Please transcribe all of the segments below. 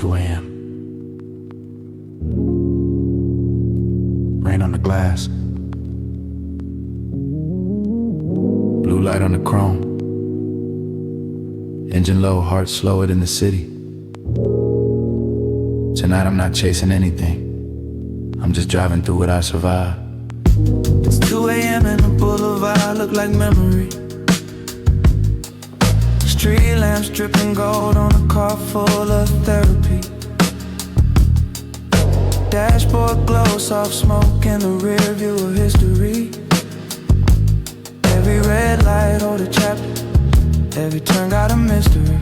2 a.m. Rain on the glass, blue light on the chrome. Engine low, heart slower than the city. Tonight I'm not chasing anything, I'm just driving through what I survived. It's 2 a.m. and the boulevard look like memory. Street lamps dripping gold on a car full of therapy. Dashboard glow, soft smoke in the rear view of history. Every red light hold a chapter, every turn got a mystery.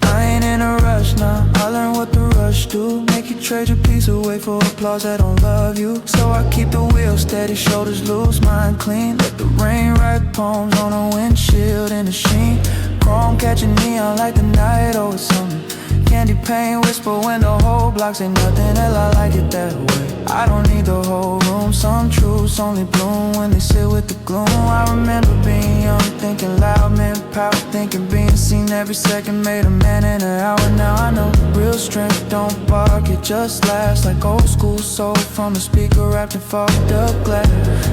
I ain't in a rush now, I learn what the rush do. Make you trade your peace away for applause that don't love you. So I keep the wheel steady, shoulders loose, mind clean. Let the rain write poems on a windshield in the sheen. Chrome catching neon like the night, oh it's something. Candy paint whisper when the whole block say nothing. Hell, I like it that way. I don't need the whole room. Some truths only bloom when they sit with the gloom. I remember being young, thinking loud meant power, thinking being seen every second made a man in an hour. Now I know real strength don't bark, it just laughs like old school soul from a speaker wrapped in fogged up glass.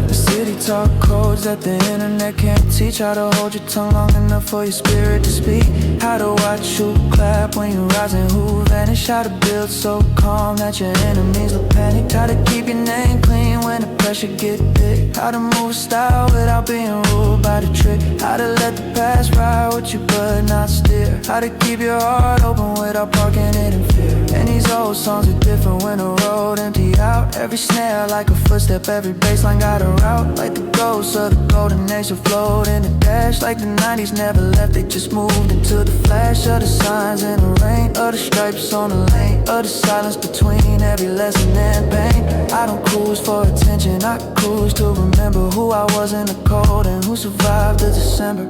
The city talk codes that the internet can't teach. How to hold your tongue long enough for your spirit to speak. How to watch you clap when you rise and who vanish. How to build so calm that your enemies look panicked. How to keep your name clean when the pressure get big. How to move style without being ruled by the trick. How to let the past ride with you but not steer. How to keep your heart open without parking it in fear. And these old songs are different when the road empty out. Every snare like a footstep, every bassline got a route. Like the ghosts of the golden age that flowed in the dash. Like the 90s never left, they just moved into the flash of the signs in the rain, of the stripes on the lane, of the silence between every lesson and pain. I don't cruise for attention, I cruise to remember who I was in the cold and who survived the December.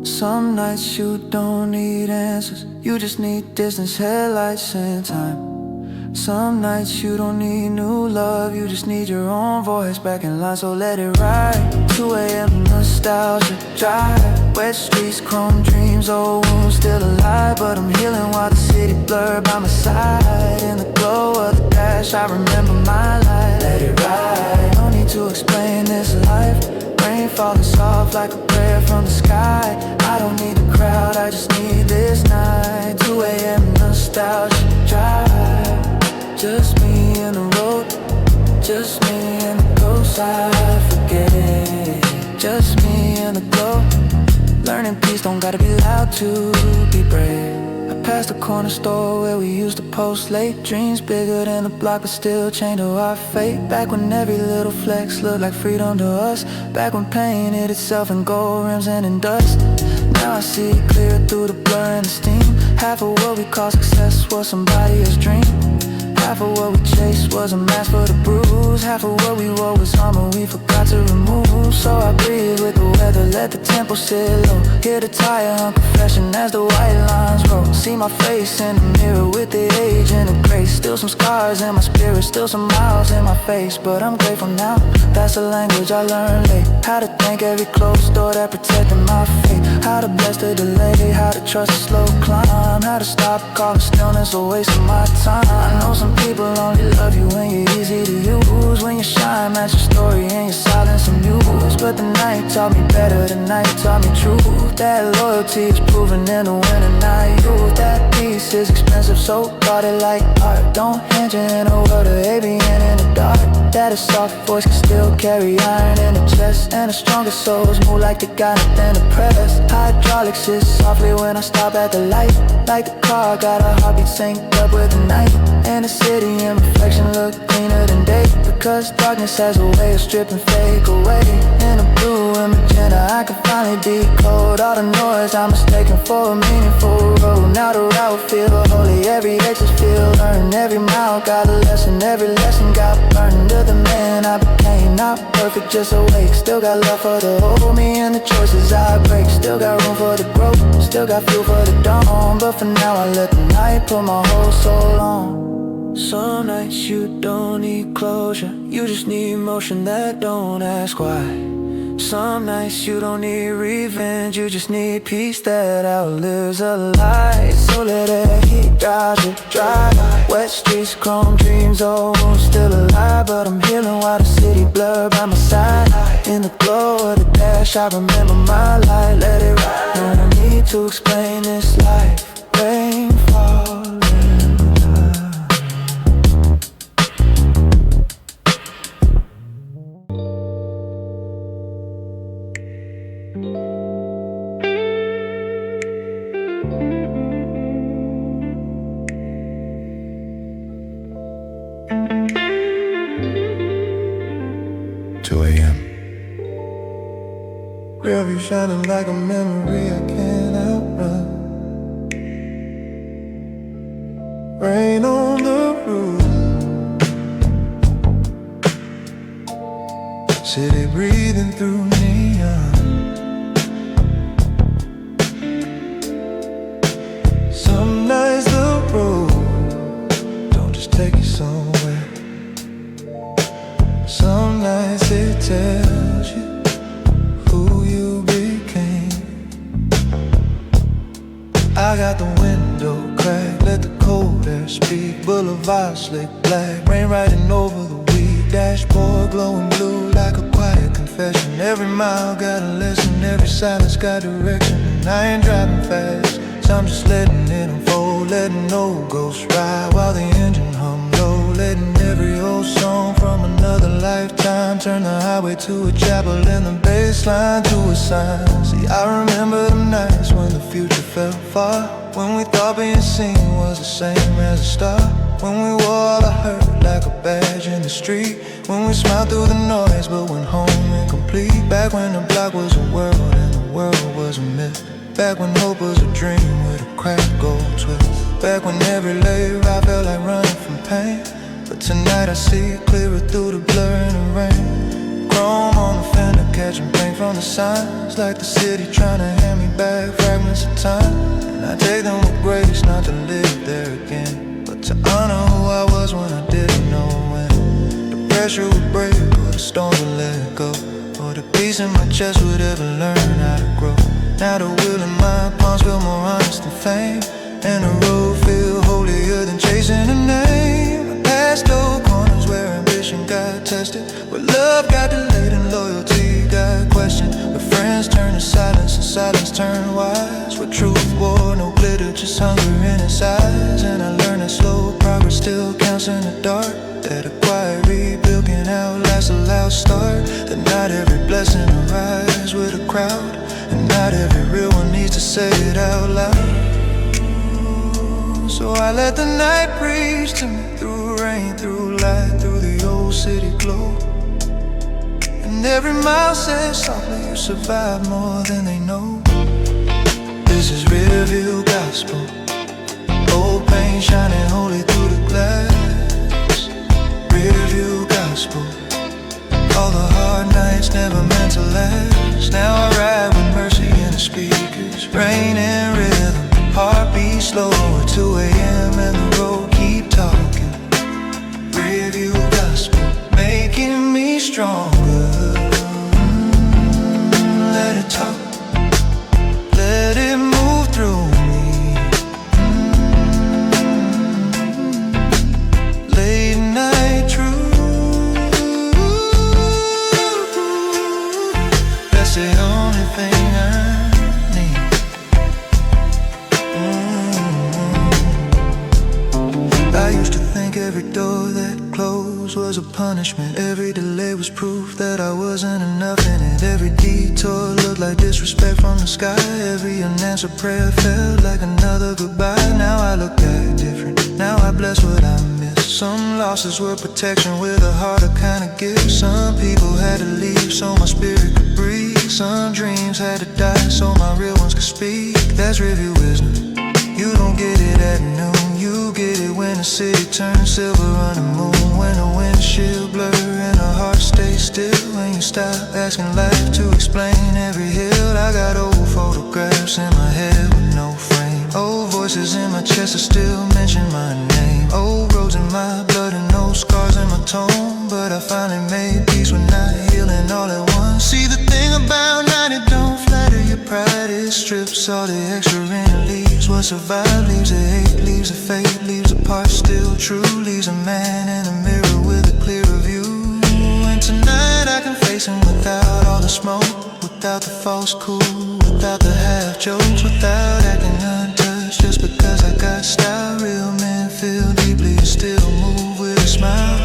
Some nights you don't need answers, you just need distance, headlights and time. Some nights you don't need new love, you just need your own voice back in line, so let it ride. 2 a.m. nostalgia drive, wet streets, chrome dreams, old wounds still alive. But I'm healing while the city blurred by my side. In the glow of the dash, I remember my life. Let it ride, no need to explain this life. Rain falling soft like a prayer from the sky. I don't need the crowd, I just need this night. 2 a.m. nostalgia drive, just me and the road, just me and the ghosts I forget it. Just me and the glow, learning peace don't gotta be loud to be brave. I passed the corner store where we used to post late. Dreams bigger than the block but still chained to our fate. Back when every little flex looked like freedom to us. Back when pain hid itself in gold rims and in dust. Now I see it clear through the blur and the steam. Half of what we call success was somebody else's dream. Half of what we chased was a mask for the bruise. Half of what we wore was armor we forgot to remove. So I breathe with the weather, let the tempo sit low. Hear the tire on confession as the white lines roll. See my face in the mirror with the age and the grace. Still some scars in my spirit, still some miles in my face. But I'm grateful now, that's the language I learned late. How to thank every closed door that protected my faith. How to bless the delay, how to trust the slow climb. How to stop calling stillness a waste of my time. I know some people only love you when you're easy to use. When you shine, match your story and your silence amused. But the night taught me better, the night taught me truth. That loyalty is proven in the winter night. Youth, that peace is expensive, so guard it like art. Don't hand you in a world of avian in the dark. That a soft voice can still carry iron in the chest. And the strongest souls move like they got nothing to press. Hydraulics is softly when I stop at the light. Like the car got a heartbeat synced up with the night. And the city in reflection look cleaner than day. Because darkness has a way of stripping fake away. In the blue and magenta I can finally decode all the noise I'm mistaken for a meaningful road. Now the route feel holy, every exit feel earned. Every mile got a lesson, every lesson got burned. To the man I became, not perfect, just awake. Still got love for the whole me and the choices I break. Still got room for the growth, still got fuel for the dawn. But for now I let the night put my whole soul on. Some nights you don't need closure, you just need motion that don't ask why. Some nights you don't need revenge, you just need peace that outlives a lie. So let that heat dry, drip dry. Wet streets, chrome dreams, almost still alive. But I'm healing while the city blurred by my side. In the glow of the dash, I remember my light. Let it ride, no need to explain this life. Rain falling high. 2 a.m. Rearview shining like a memory I can't outrun. Rain on the roof, city breathing through neon. Some nights the road don't just take you somewhere. Some nights it tells you who you became. I got the window cracked, let the cold air speak. Boulevards slick black, rain riding over the weed. Dashboard glowing blue like a quiet confession. Every mile got a lesson, every silence got direction. And I ain't driving fast, so I'm just letting it unfold. Letting old ghosts ride while the engine hum low. Letting every old song from another lifetime turn the highway to a chapel and the bass line to a sign. See, I remember the nights when the future felt far, when we thought being seen was the same as a star, when we wore all the hurt like a badge in the street, when we smiled through the noise but went home incomplete. Back when the block was a world and the world was a myth. Back when hope was a dream with a cracked gold twist. Back when every layer I felt like running from pain. But tonight I see it clearer through the blur in the rain. Chrome on the fender, catching paint from the signs, like the city trying to hand me back fragments of time. And I take them with grace, not to live there again, but to honor who I was when I didn't know when. The pressure would break, or the storms would let go, or the peace in my chest would ever learn how to grow. Now the wheel in my palms feel more honest than fame, and the road feel holier than chasing a name. Past old corners where ambition got tested, where love got delayed and loyalty got questioned, where friends turned to silence and silence turned wise, where truth wore no glitter, just hunger in its eyes. And I learned that slow progress still counts in the dark, that a quiet rebuild can outlast a loud start, that not every blessing arrives with a crowd, and not every real one needs to say it out loud. So I let the night preach to me, through rain, through light, through the old city glow. And every mile says softly, you survive more than they know. This is rearview gospel, old paint shining holy through the glass. Rearview gospel, all the hard nights never meant to last. Now I ride with mercy in the speakers, rain and rhythm, heartbeat slow at 2 a.m. and the road keep talking. Rearview gospel, making me stronger. Let it talk, let it move through me. Late night truth, that's the only thing I need. I used to think every door that closed was a punishment. Every delay was proof that I wasn't enough in it. Every detour looked like disrespect from the sky. Every unanswered prayer felt like another goodbye. Now I look back different, now I bless what I missed. Some losses were protection with a harder kind of gift. Some people had to leave so my spirit could breathe. Some dreams had to die so my real ones could speak. That's review wisdom, you don't get it at noon. You get it when the city turns silver on the moon, when the windshield blur and the heart stays still, when you stop asking life to explain every hill. I got old photographs in my head with no frame, old voices in my chest that still mention my name, old roads in my blood and no scars in my tone. But I finally made peace with not healing all at once. See, the thing erase all the extra in leaves. What survived leaves a hate, leaves a fate, leaves a part still true, leaves a man in a mirror with a clearer view. And tonight I can face him without all the smoke, without the false cool, without the half jokes, without acting untouched. Just because I got style, real men feel deeply and still move with a smile.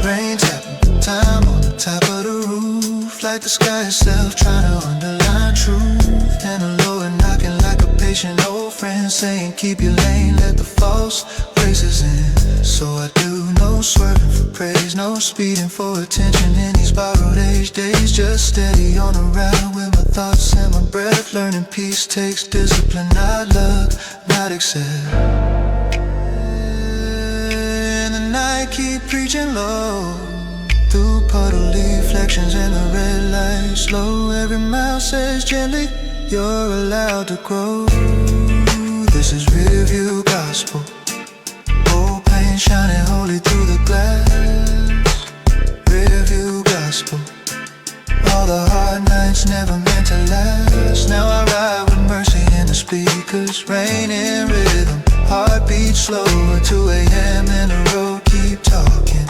Rain tapping, time on the top of the roof, like the sky itself trying to underline truth. And a lower knocking like a patient old friend saying keep your lane, let the false races in. So I do no swerving for praise, no speeding for attention in these borrowed age days. Just steady on the route with my thoughts and my breath. Learning peace takes discipline, not luck, not excess. And the night keep preaching low through puddle deflections and the red light slow. Every mile says gently, you're allowed to grow. This is rear view gospel, old paint shining holy through the glass. Rear view gospel, all the hard nights never meant to last. Now I ride with mercy in the speakers, rain in rhythm, heartbeat slower, 2 a.m. in the road, keep talking.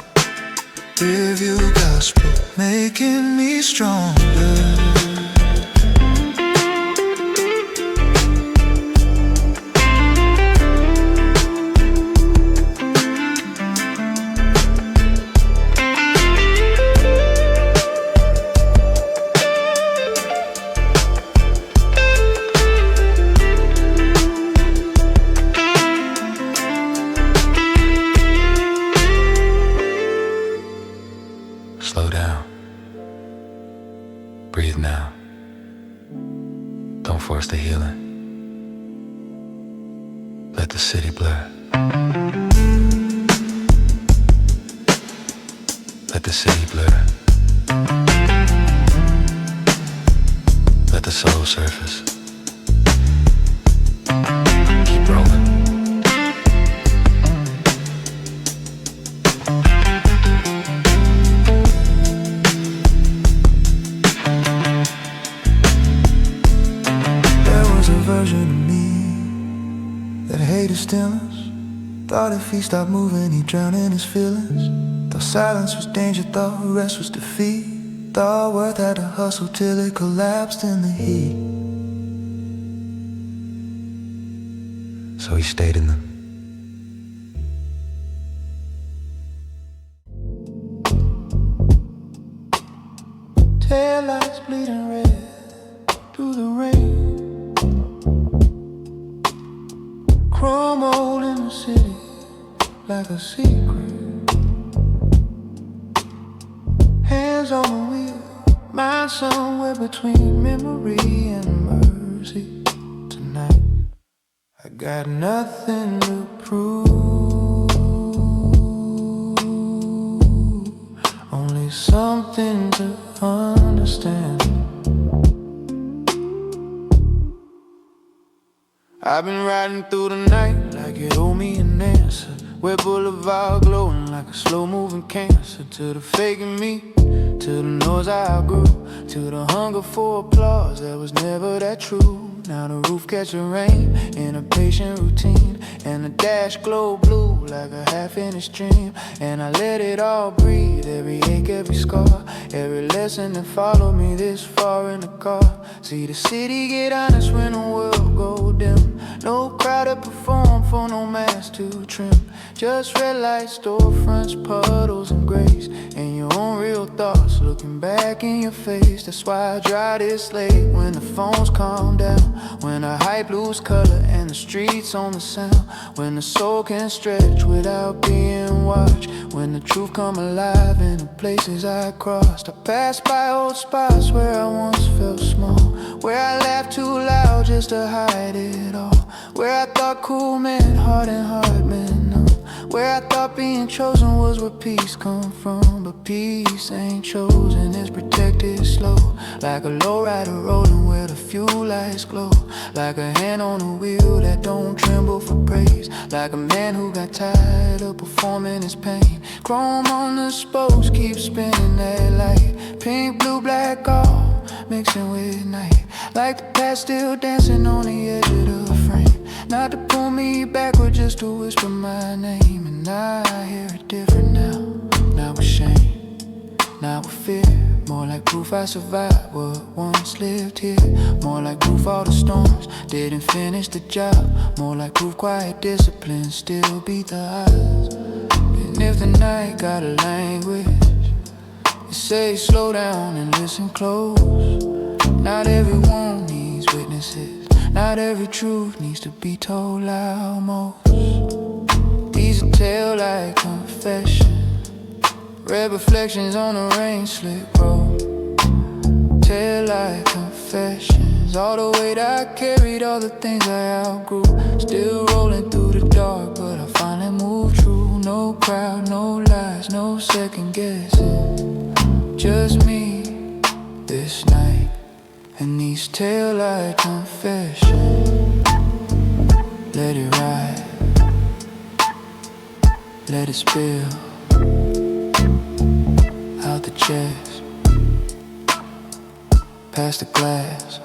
Rear view gospel, making me stronger. Slow down. Breathe now. Don't force the healing. Let the city blur. Let the city blur. Let the soul surface. Keep rolling. Version of me that hated stillness, thought if he stopped moving he'd drown in his feelings. Thought silence was danger, thought rest was defeat, thought worth had to hustle till it collapsed in the heat. So he stayed in them. Taillights bleeding red through the rain, chrome hole in the city like a secret. Hands on the wheel, mind somewhere between memory and mercy. Tonight I got nothing to prove, only something to understand. I've been riding through the night like it owed me an answer. Where boulevard glowing like a slow-moving cancer. To the faking me, to the noise I outgrew, to the hunger for applause that was never that true. Now the roof catching rain in a patient routine, and the dash glow blue like a half-finished dream. And I let it all breathe, every ache, every scar, every lesson that followed me this far in the car. See the city get honest when the world go dim. No crowd to perform for no mask to trim. Just red lights, storefronts, puddles and grace, and your own real thoughts looking back in your face. That's why I drive this late when the phones calm down, when the hype lose color and the streets on the sound, when the soul can stretch without being watched, when the truth come alive in the places I crossed. I passed by old spots where I once felt small, where I laughed too loud just to hide it all, where I thought cool meant heart and heart meant numb, where I thought being chosen was where peace come from. But peace ain't chosen, it's protected slow, like a lowrider rolling where the fuel lights glow, like a hand on the wheel that don't tremble for praise, like a man who got tired of performing his pain. Chrome on the spokes keep spinning that light, pink, blue, black, all mixing with night. Like the past still dancing on the edge of the frame. Not to pull me backward, just to whisper my name. And I hear it different now. Not with shame, not with fear. More like proof I survived what once lived here. More like proof all the storms didn't finish the job. More like proof quiet discipline still beat the odds. And if the night got a language, it says slow down and listen close. Not everyone needs witnesses. Not every truth needs to be told loud most. These are tale like confessions. Red reflections on a rain-slick road. Tale like confessions. All the weight I carried, all the things I outgrew. Still rolling through the dark, but I finally moved through. No crowd, no lies, no second guessing. Just me this night and these tale like confessions. Let it ride, let it spill out the chest, past the glass,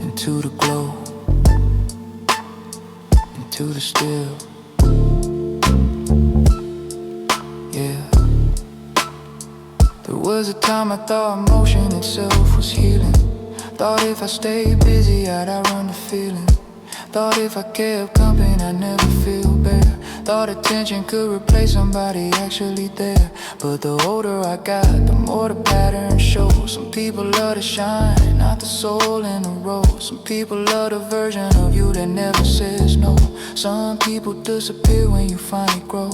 into the glow, into the still. Yeah. There was a time I thought motion itself was healing. Thought if I stayed busy I'd outrun the feeling. Thought if I kept company I'd never feel bare. Thought attention could replace somebody actually there. But the older I got, the more the pattern shows. Some people love to shine, not the soul in the role. Some people love the version of you that never says no. Some people disappear when you finally grow.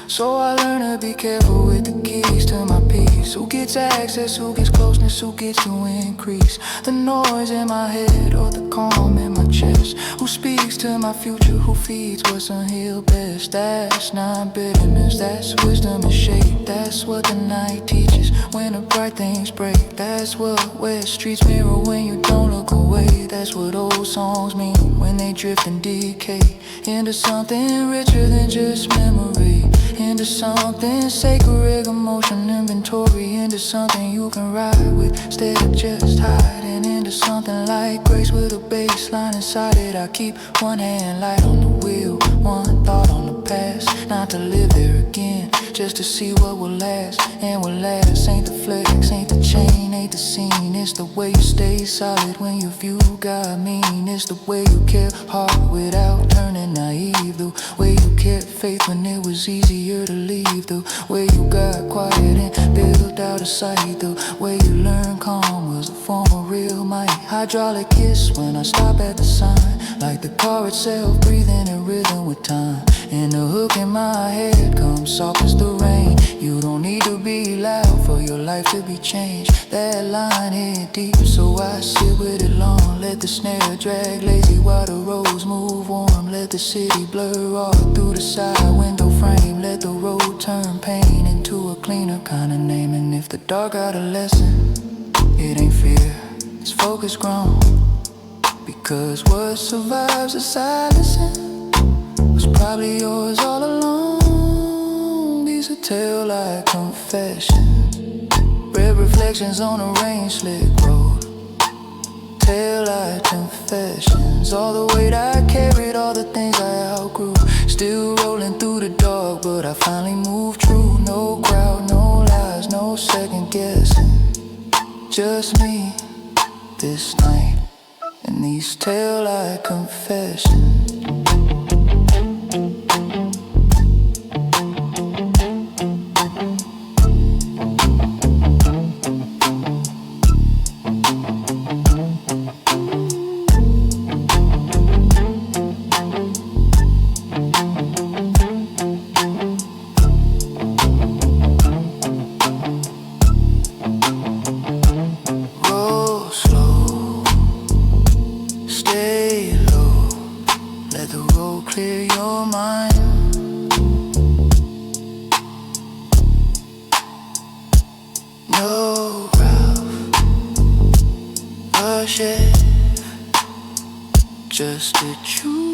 So I learn to be careful with the keys to my peace. Who gets access, who gets closeness, who gets to increase the noise in my head or the calm in my chest. Who speaks to my future, who feeds what's unhealed best. That's not bitterness, that's wisdom and shade. That's what the night teaches when the bright things break. That's what wet streets mirror when you don't look away. That's what old songs mean when they drift and decay into something richer than just memory. Into something sacred, emotion inventory. Into something you can ride with instead of just hiding. Into something like grace with a baseline inside it. I keep one hand light on the wheel, one thought on the past. Not to live there again, just to see what will last. And what lasts ain't the flex, ain't the chain, ain't the scene. It's the way you stay solid when your view got mean. It's the way you kept hard without turning naive. The way you kept faith when it was easier to leave. The way you got quiet and built out a sight. The way you learned calm was a form of real might. Hydraulic kiss when I stop at the sign. Like the car itself breathing in rhythm with time. And the hook in my head comes soft as the rain. You don't need to be loud for your life to be changed. That line hit deep, so I sit with it long. Let the snare drag lazy while the roads move warm. Let the city blur all through the side window frame. Let the road turn pain into a cleaner kind of name. And if the dark got a lesson, it ain't fear, it's focus grown. Because what survives the silencing was probably yours all along. These are tale like confessions. Red reflections on a rain-slick road. Tale like confessions. All the weight I carried, all the things I outgrew. Still rolling through the dark, but I finally moved through. No crowd, no lies, no second guessing. Just me this night and these tale like confessions. Clear your mind. No rough, rush it, just a truth.